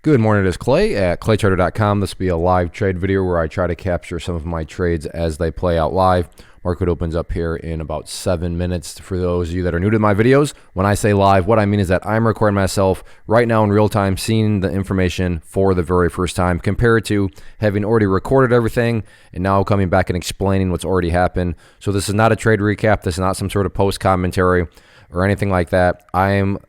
Good morning, it is Clay at claytrader.com. This will be a live trade video where I try to capture some of my trades as they play out live. Market opens up here in about 7 minutes. For those of you that are new to my videos, when I say live, what I mean is that I'm recording myself right now in real time, seeing the information for the very first time, compared to having already recorded everything and now coming back and explaining what's already happened. So this is not a trade recap. This is not some sort of post commentary or anything like that. I am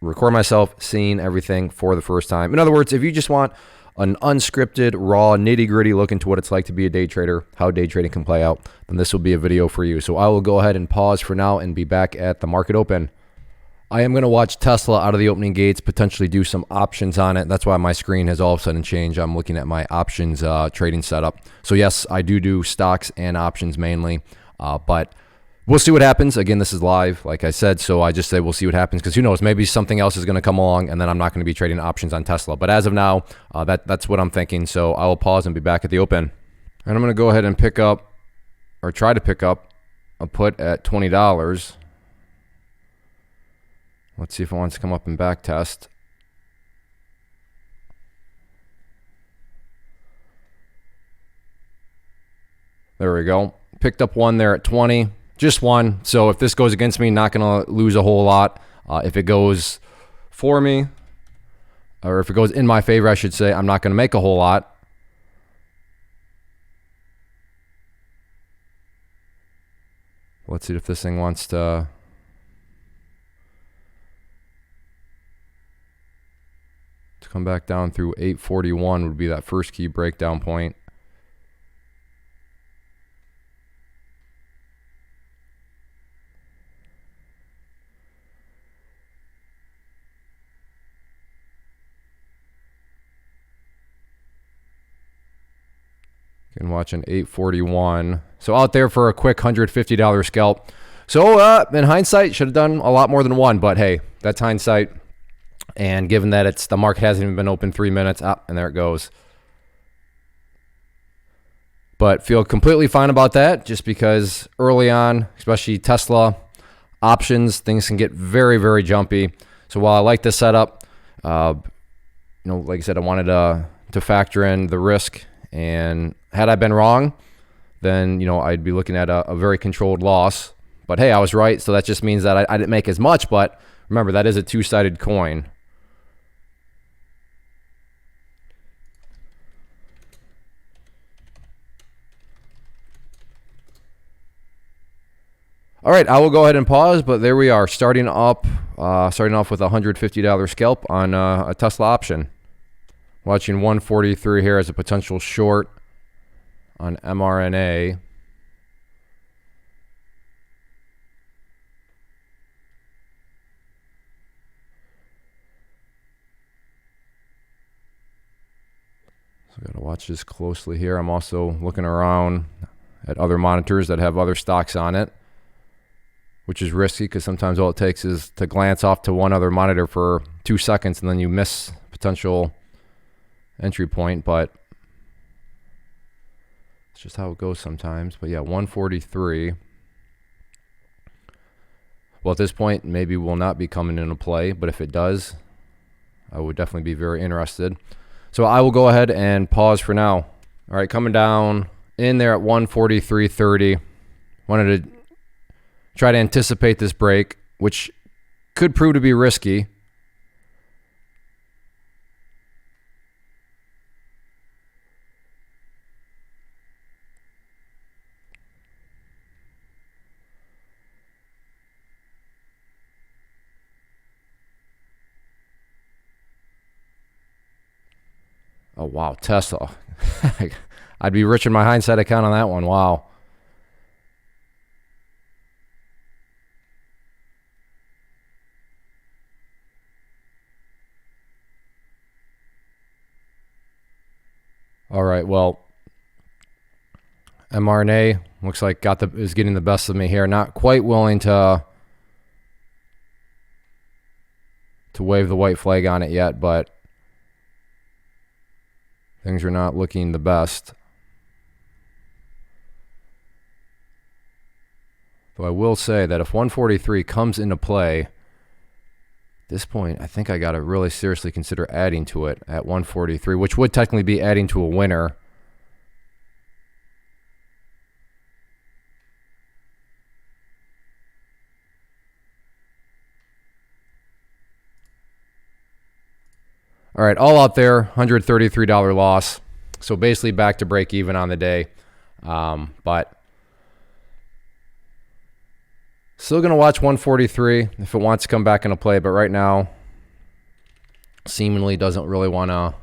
record myself seeing everything for the first time. In other words, if you just want an unscripted, raw, nitty-gritty look into what it's like to be a day trader, how day trading can play out, then this will be a video for you. So I will go ahead and pause for now and be back at the market open. I am going to watch Tesla out of the opening gates, potentially do some options on it. That's why my screen has all of a sudden changed. I'm looking at my options trading setup. So yes, I do stocks and options mainly, but we'll see what happens. Again, this is live, like I said, so I just say we'll see what happens because who knows, maybe something else is going to come along and then I'm not going to be trading options on Tesla. But as of now, that's what I'm thinking. So I will pause and be back at the open. And I'm going to go ahead and pick up, or try to pick up, a put at $20. Let's see if it wants to come up and back test. There we go. Picked up one there at 20. Just one. So if this goes against me, not going to lose a whole lot. If it goes for me, or if it goes in my favor, I should say, I'm not going to make a whole lot. Let's see if this thing wants to come back down through 841 would be that first key breakdown point. And watching 841. So out there for a quick $150 scalp. So in hindsight, should have done a lot more than one, but hey, that's hindsight. And given that the market hasn't even been open 3 minutes, and there it goes. But feel completely fine about that, just because early on, especially Tesla options, things can get very, very jumpy. So while I like this setup, like I said, I wanted to factor in the risk. And had I been wrong, then, I'd be looking at a very controlled loss. But hey, I was right. So that just means that I didn't make as much. But remember, that is a two-sided coin. All right, I will go ahead and pause. But there we are, starting off with a $150 scalp on a Tesla option. Watching 143 here as a potential short on MRNA. So I got to watch this closely here. I'm also looking around at other monitors that have other stocks on it, which is risky because sometimes all it takes is to glance off to one other monitor for 2 seconds and then you miss potential entry point. But it's just how it goes sometimes. But yeah, 143. Well, at this point, maybe will not be coming into play, but if it does, I would definitely be very interested. So I will go ahead and pause for now. All right, coming down in there at 143.30. Wanted to try to anticipate this break, which could prove to be risky. Oh, wow, Tesla. I'd be rich in my hindsight account on that one. Wow. All right, well, MRNA looks like is getting the best of me here. Not quite willing to wave the white flag on it yet, but things are not looking the best. Though I will say that if 143 comes into play, this point, I think I got to really seriously consider adding to it at 143, which would technically be adding to a winner. All right, all out there, $133 loss. So basically back to break even on the day. But still going to watch 143 if it wants to come back into play. But right now, seemingly doesn't really want to.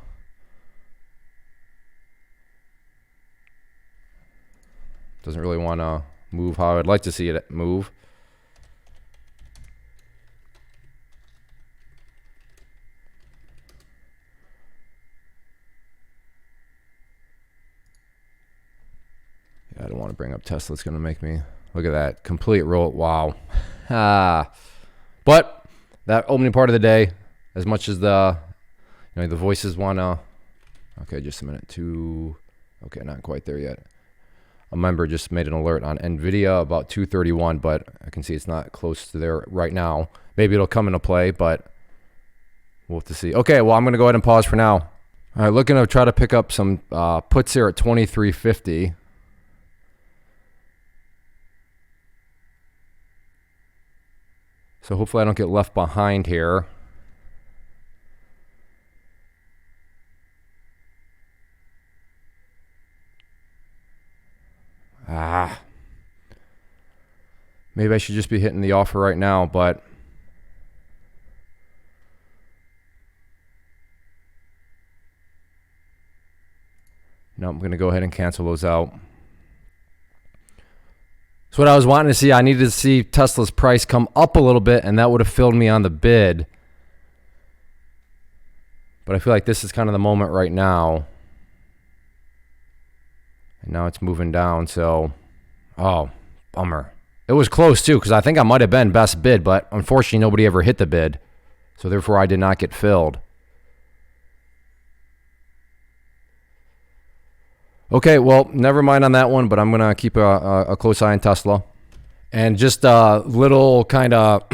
Doesn't really want to move how I'd like to see it move. I don't want to bring up Tesla. It's going to make me look at that complete roll. Wow. But that opening part of the day, as much as the the voices want to. Okay, just a minute. Okay, not quite there yet. A member just made an alert on NVIDIA about 231, but I can see it's not close to there right now. Maybe it'll come into play, but we'll have to see. Okay, well, I'm going to go ahead and pause for now. All right, looking to try to pick up some puts here at 2350. So hopefully I don't get left behind here. Maybe I should just be hitting the offer right now, but no, I'm going to go ahead and cancel those out. So what I was wanting to see, I needed to see Tesla's price come up a little bit, and that would have filled me on the bid. But I feel like this is kind of the moment right now. And now it's moving down, so, oh, bummer. It was close, too, because I think I might have been best bid, but unfortunately nobody ever hit the bid. So therefore I did not get filled. Okay, well, never mind on that one, but I'm going to keep a close eye on Tesla. And just a little kind of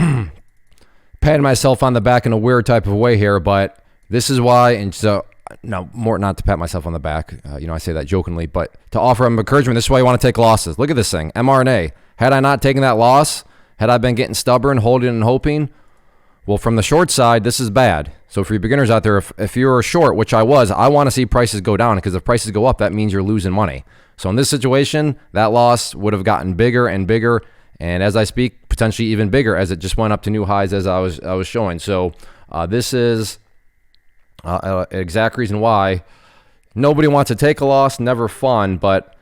patting myself on the back in a weird type of way here, but this is why, and so, no, more not to pat myself on the back, I say that jokingly, but to offer them encouragement, this is why you want to take losses. Look at this thing, MRNA. Had I not taken that loss, had I been getting stubborn, holding and hoping, well, from the short side, this is bad. So for you beginners out there, if you're short, which I was, I want to see prices go down, because if prices go up, that means you're losing money. So in this situation, that loss would have gotten bigger and bigger, and as I speak, potentially even bigger as it just went up to new highs as I was showing. So this is an exact reason why nobody wants to take a loss. Never fun, but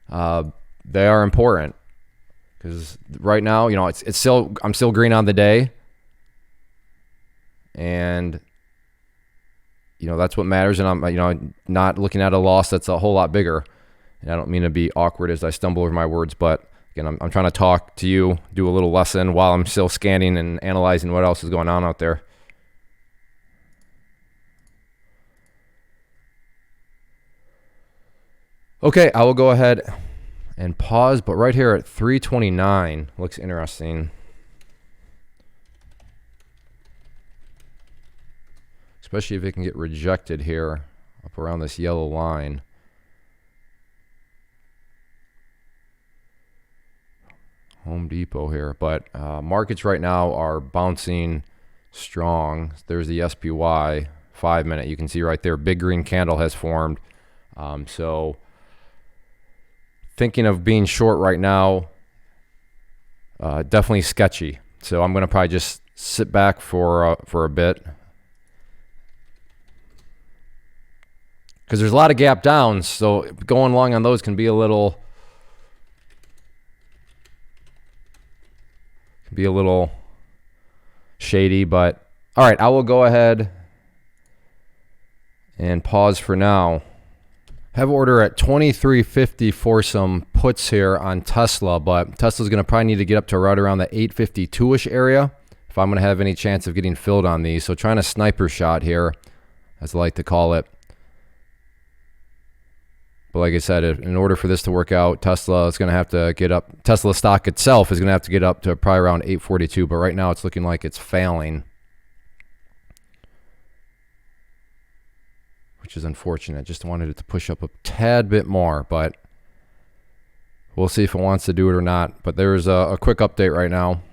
they are important, because right now, it's still, I'm still green on the day. And that's what matters, and I'm not looking at a loss that's a whole lot bigger. And I don't mean to be awkward as I stumble over my words, but again, I'm trying to talk to you, do a little lesson while I'm still scanning and analyzing what else is going on out there. Okay, I will go ahead and pause, but right here at 329 looks interesting. Especially if it can get rejected here up around this yellow line. Home Depot here. But markets right now are bouncing strong. There's the SPY 5-minute. You can see right there, big green candle has formed. So thinking of being short right now, definitely sketchy. So I'm going to probably just sit back for a bit. Because there's a lot of gap downs, so going long on those can be a little shady. But all right, I will go ahead and pause for now. Have order at 2350 for some puts here on Tesla, but Tesla's going to probably need to get up to right around the 852-ish area if I'm going to have any chance of getting filled on these. So trying a sniper shot here, as I like to call it. But like I said, in order for this to work out, Tesla is going to have to get up. Tesla stock itself is going to have to get up to probably around 842. But right now it's looking like it's failing. which is unfortunate. Just wanted it to push up a tad bit more, but we'll see if it wants to do it or not. But there's a quick update right now.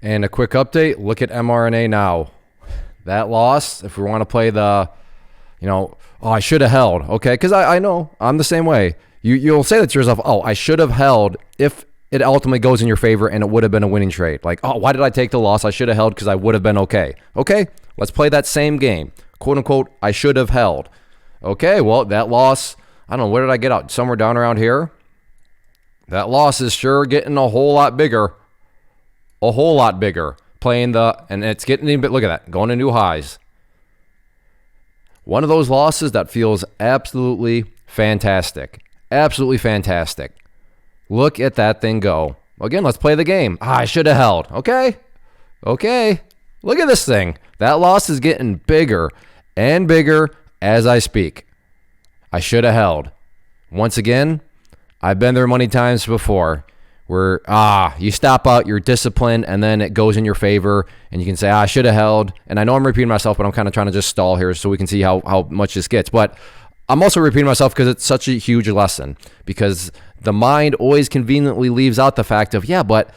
And a quick update, look at MRNA now. That loss, if we want to play the, oh, I should have held. Okay, because I know I'm the same way. You'll say that to yourself, oh, I should have held if it ultimately goes in your favor and it would have been a winning trade. Like, oh, why did I take the loss? I should have held because I would have been okay. Okay, let's play that same game. Quote unquote, I should have held. Okay, well, that loss, I don't know, where did I get out? Somewhere down around here? That loss is sure getting a whole lot bigger. A whole lot bigger. And it's getting a bit, look at that, going to new highs. One of those losses that feels absolutely fantastic. Absolutely fantastic. Look at that thing go. Again, let's play the game. I should have held. Okay. Okay. Look at this thing. That loss is getting bigger and bigger as I speak. I should have held. Once again, I've been there many times before where, you stop out, you're disciplined, and then it goes in your favor, and you can say, I should have held. And I know I'm repeating myself, but I'm kind of trying to just stall here so we can see how much this gets. But I'm also repeating myself because it's such a huge lesson, because the mind always conveniently leaves out the fact of, yeah, but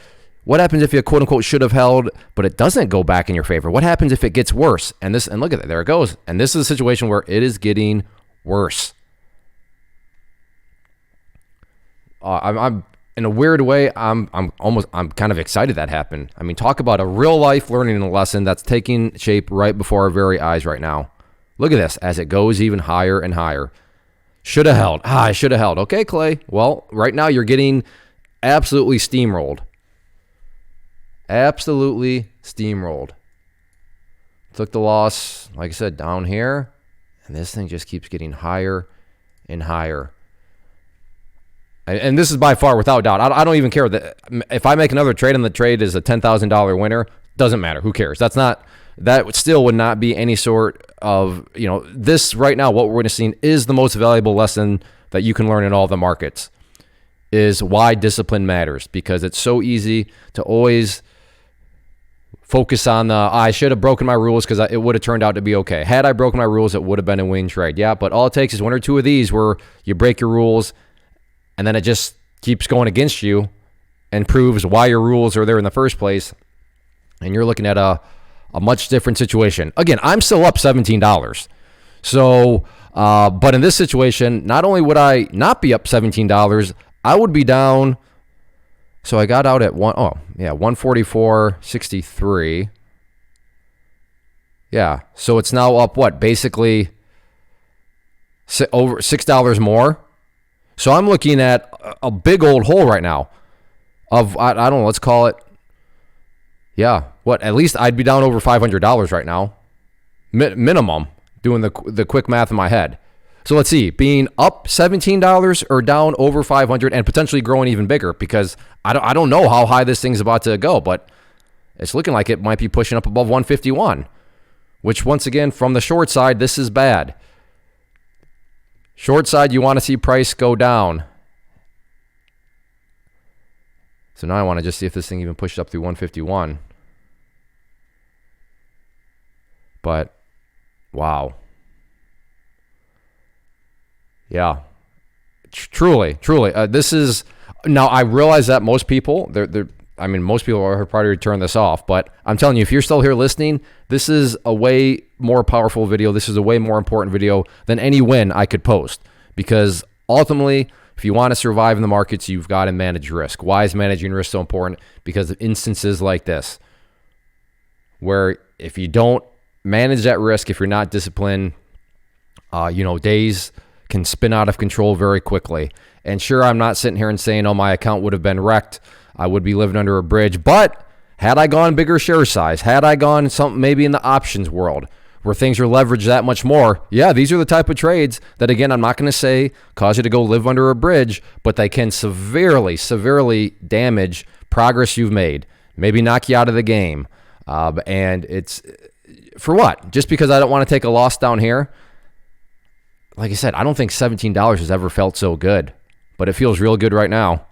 what happens if you quote unquote should have held, but it doesn't go back in your favor? What happens if it gets worse? And look at that, there it goes. And this is a situation where it is getting worse. I'm in a weird way, I'm kind of excited that happened. I mean, talk about a real life learning lesson that's taking shape right before our very eyes right now. Look at this as it goes even higher and higher. Should have held. I should have held. Okay, Clay. Well, right now you're getting absolutely steamrolled. Absolutely steamrolled. Took the loss, like I said, down here. And this thing just keeps getting higher and higher. And this is by far, without doubt, I don't even care that if I make another trade and the trade is a $10,000 winner, doesn't matter. Who cares? That still would not be any sort of, this right now, what we're witnessing is the most valuable lesson that you can learn in all the markets, is why discipline matters, because it's so easy to always focus on I should have broken my rules because it would have turned out to be okay. Had I broken my rules, it would have been a winning trade. Yeah, but all it takes is one or two of these where you break your rules and then it just keeps going against you and proves why your rules are there in the first place. And you're looking at a much different situation. Again, I'm still up $17. So, but in this situation, not only would I not be up $17, I would be down. So I got out at 144.63. Yeah. So it's now up what? Basically over $6 more. So I'm looking at a big old hole right now of, I don't know, let's call it, yeah, what, at least I'd be down over $500 right now, minimum, doing the quick math in my head. So let's see, being up $17 or down over $500 and potentially growing even bigger, because I don't know how high this thing's about to go, but it's looking like it might be pushing up above 151, which once again, from the short side, this is bad. Short side, you want to see price go down. So now I want to just see if this thing even pushes up through 151. But, wow. Yeah. Truly. This is, now I realize that most people, most people are probably to turn this off, but I'm telling you, if you're still here listening, this is a way more powerful video. This is a way more important video than any win I could post, because ultimately, if you want to survive in the markets, you've got to manage risk. Why is managing risk so important? Because of instances like this, where if you don't manage that risk, if you're not disciplined, days can spin out of control very quickly. And sure, I'm not sitting here and saying, oh, my account would have been wrecked, I would be living under a bridge. But had I gone bigger share size, had I gone something maybe in the options world where things are leveraged that much more, yeah, these are the type of trades that, again, I'm not going to say cause you to go live under a bridge, but they can severely damage progress you've made, maybe knock you out of the game. And it's for what? Just because I don't want to take a loss down here? Like I said, I don't think $17 has ever felt so good, but it feels real good right now.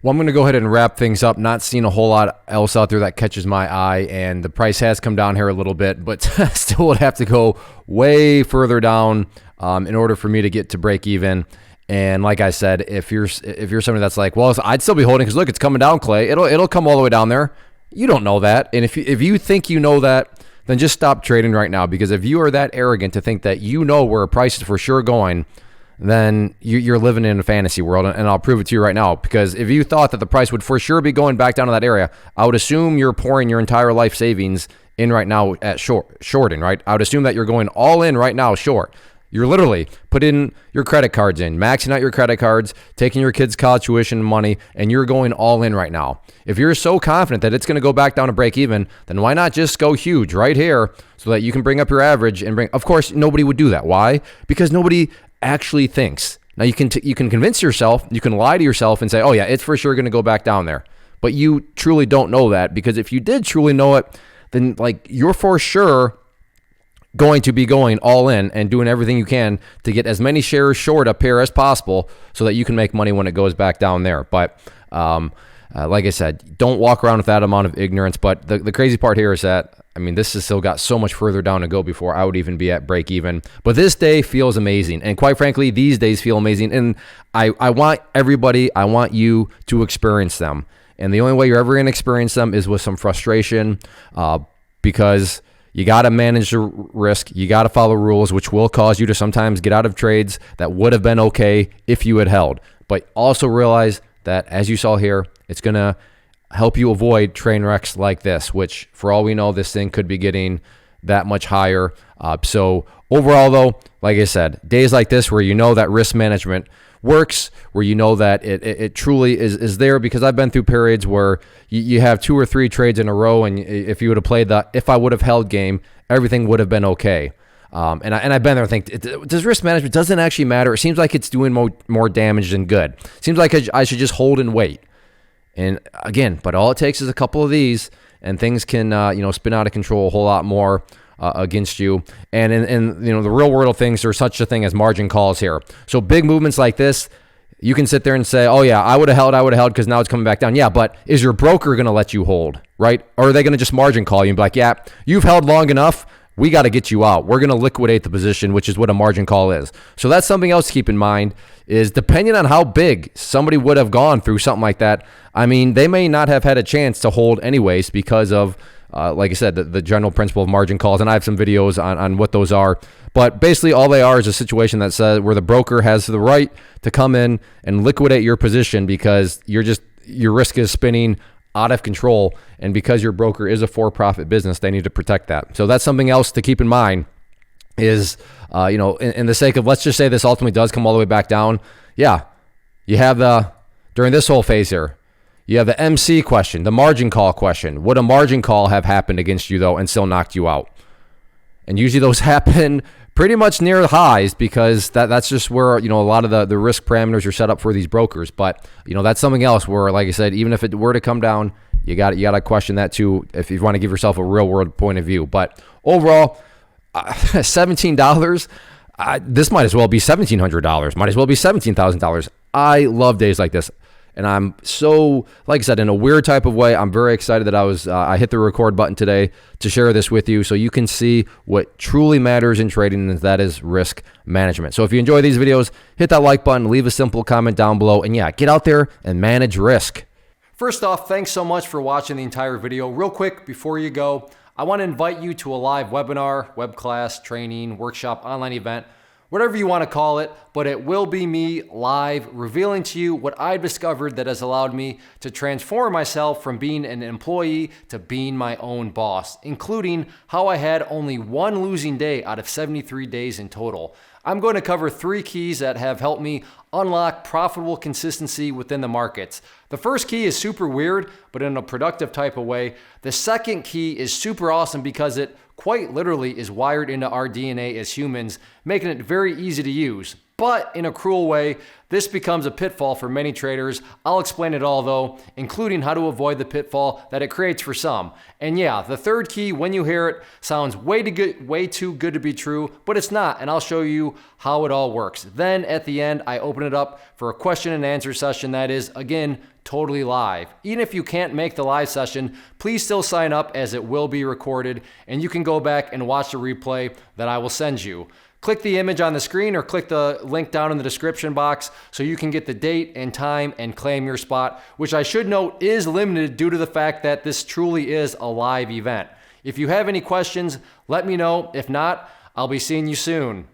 Well, I'm going to go ahead and wrap things up. Not seeing a whole lot else out there that catches my eye, and the price has come down here a little bit, but still would have to go way further down in order for me to get to break even. And like I said, if you're somebody that's like, well, I'd still be holding because look, it's coming down, Clay. It'll come all the way down there. You don't know that. And if you think you know that, then just stop trading right now, because if you are that arrogant to think that you know where a price is for sure going, then you're living in a fantasy world. And I'll prove it to you right now, because if you thought that the price would for sure be going back down to that area, I would assume you're pouring your entire life savings in right now at shorting, right? I would assume that you're going all in right now short. You're literally putting your credit cards in, maxing out your credit cards, taking your kids' college tuition money, and you're going all in right now. If you're so confident that it's going to go back down to break even, then why not just go huge right here so that you can bring up your average and bring, of course, nobody would do that. Why? Because nobody actually thinks. Now you can convince yourself, you can lie to yourself and say, oh yeah, it's for sure going to go back down there. But you truly don't know that, because if you did truly know it, then like you're for sure going to be going all in and doing everything you can to get as many shares short up here as possible so that you can make money when it goes back down there. But like I said, don't walk around with that amount of ignorance. But the crazy part here is that, I mean, this has still got so much further down to go before I would even be at break even. But this day feels amazing. And quite frankly, these days feel amazing. And I want everybody, I want you to experience them. And the only way you're ever going to experience them is with some frustration, because you got to manage the risk. You got to follow rules, which will cause you to sometimes get out of trades that would have been okay if you had held. But also realize that, as you saw here, it's going to help you avoid train wrecks like this, which for all we know, this thing could be getting that much higher. So overall, though, like I said, days like this where you know that risk management works, where you know that it truly is there, because I've been through periods where you have 2 or 3 trades in a row, and if you would have played the if I would have held game, everything would have been okay. And I've been there and think, does risk management doesn't actually matter? It seems like it's doing more damage than good. It seems like I should just hold and wait. And again, but all it takes is a couple of these, and things can spin out of control a whole lot more against you. And in the real world of things, there's such a thing as margin calls here. So big movements like this, you can sit there and say, oh yeah, I would have held because now it's coming back down. Yeah, but is your broker going to let you hold, right? Or are they going to just margin call you and be like, yeah, you've held long enough, we got to get you out. We're going to liquidate the position, which is what a margin call is. So that's something else to keep in mind, is depending on how big somebody would have gone through something like that, I mean, they may not have had a chance to hold anyways because of, like I said, the general principle of margin calls. And I have some videos on what those are. But basically all they are is a situation that says where the broker has the right to come in and liquidate your position because your risk is spinning out of control, and because your broker is a for-profit business, they need to protect that. So that's something else to keep in mind is, in the sake of, let's just say this ultimately does come all the way back down. Yeah, you have during this whole phase here, you have the MC question, the margin call question. Would a margin call have happened against you though and still knocked you out? And usually those happen pretty much near the highs, because that's just where, a lot of the risk parameters are set up for these brokers. But, that's something else where, like I said, even if it were to come down, you got to question that too if you want to give yourself a real world point of view. But overall, $17, this might as well be $1,700, might as well be $17,000. I love days like this. And I'm so, like I said, in a weird type of way, I'm very excited that I hit the record button today to share this with you so you can see what truly matters in trading, and that is risk management. So if you enjoy these videos, hit that like button, leave a simple comment down below, and yeah, get out there and manage risk. First off, thanks so much for watching the entire video. Real quick, before you go, I want to invite you to a live webinar, web class, training, workshop, online event, whatever you want to call it, but it will be me live revealing to you what I've discovered that has allowed me to transform myself from being an employee to being my own boss, including how I had only one losing day out of 73 days in total. I'm going to cover 3 keys that have helped me unlock profitable consistency within the markets. The first key is super weird, but in a productive type of way. The second key is super awesome because it quite literally is wired into our DNA as humans, making it very easy to use. But in a cruel way, this becomes a pitfall for many traders. I'll explain it all though, including how to avoid the pitfall that it creates for some. And yeah, the third key, when you hear it, sounds way too good to be true, but it's not, and I'll show you how it all works. Then at the end, I open it up for a question and answer session that is, again, totally live. Even if you can't make the live session, please still sign up as it will be recorded, and you can go back and watch the replay that I will send you. click the image on the screen or click the link down in the description box so you can get the date and time and claim your spot, which I should note is limited due to the fact that this truly is a live event. If you have any questions, let me know. If not, I'll be seeing you soon.